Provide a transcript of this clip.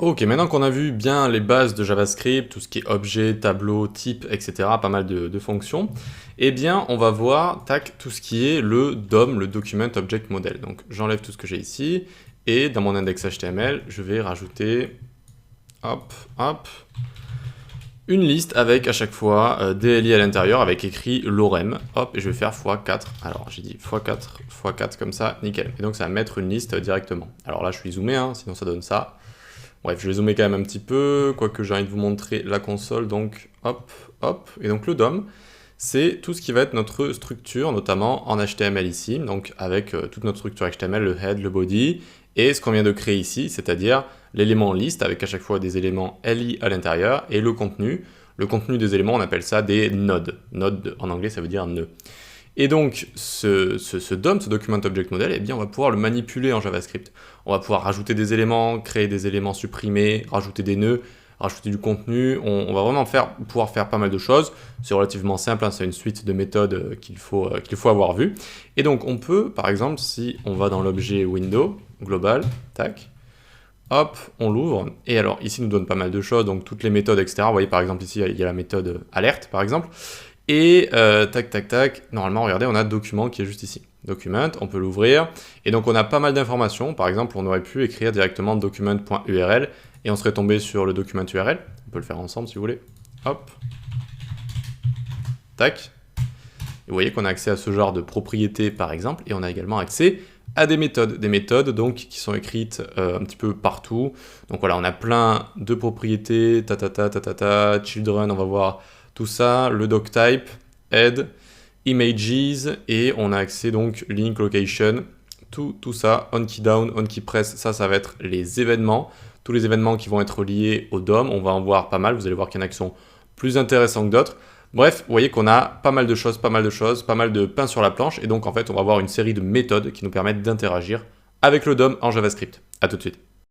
Ok, maintenant qu'on a vu bien les bases de JavaScript, tout ce qui est objet, tableau, type, etc., pas mal de fonctions, eh bien, on va voir, tac, tout ce qui est le DOM, le Document Object Model. Donc, j'enlève tout ce que j'ai ici, et dans mon index HTML, je vais rajouter, hop, hop, une liste avec à chaque fois DLI à l'intérieur, avec écrit lorem, hop, et je vais faire x4. Alors, j'ai dit x4, x4 comme ça, nickel. Et donc, ça va mettre une liste directement. Alors là, je suis zoomé, hein, sinon ça donne ça. Bref, je vais zoomer quand même un petit peu, quoique j'ai envie de vous montrer la console, donc hop, hop. Et donc le DOM, c'est tout ce qui va être notre structure, notamment en HTML ici, donc avec toute notre structure HTML, le head, le body, et ce qu'on vient de créer ici, c'est-à-dire l'élément liste, avec à chaque fois des éléments li à l'intérieur, et le contenu. Le contenu des éléments, on appelle ça des nodes. Node, en anglais, ça veut dire nœud. Et donc, ce DOM, ce Document Object Model, eh bien, on va pouvoir le manipuler en JavaScript. On va pouvoir rajouter des éléments, créer des éléments supprimés, rajouter des nœuds, rajouter du contenu. On va vraiment pouvoir faire pas mal de choses. C'est relativement simple, hein, c'est une suite de méthodes qu'il faut avoir vues. Et donc, on peut, par exemple, si on va dans l'objet window, global, tac, hop, on l'ouvre. Et alors, ici, il nous donne pas mal de choses, donc toutes les méthodes, etc. Vous voyez, par exemple, ici, il y a la méthode alerte, par exemple. Et tac, tac, tac, normalement, regardez, on a document qui est juste ici. Document, on peut l'ouvrir. Et donc, on a pas mal d'informations. Par exemple, on aurait pu écrire directement document.url et on serait tombé sur le document URL. On peut le faire ensemble si vous voulez. Hop. Tac. Et vous voyez qu'on a accès à ce genre de propriétés, par exemple. Et on a également accès à des méthodes donc, qui sont écrites un petit peu partout. Donc voilà, on a plein de propriétés, children, on va voir tout ça, le doctype, head, images, et on a accès donc link, location, tout ça, onKeyDown, onKeyPress, ça va être les événements, tous les événements qui vont être liés au DOM, on va en voir pas mal, vous allez voir qu'il y en a qui sont plus intéressants que d'autres. Bref, vous voyez qu'on a pas mal de choses, pas mal de pain sur la planche, et donc en fait on va avoir une série de méthodes qui nous permettent d'interagir avec le DOM en JavaScript. A tout de suite.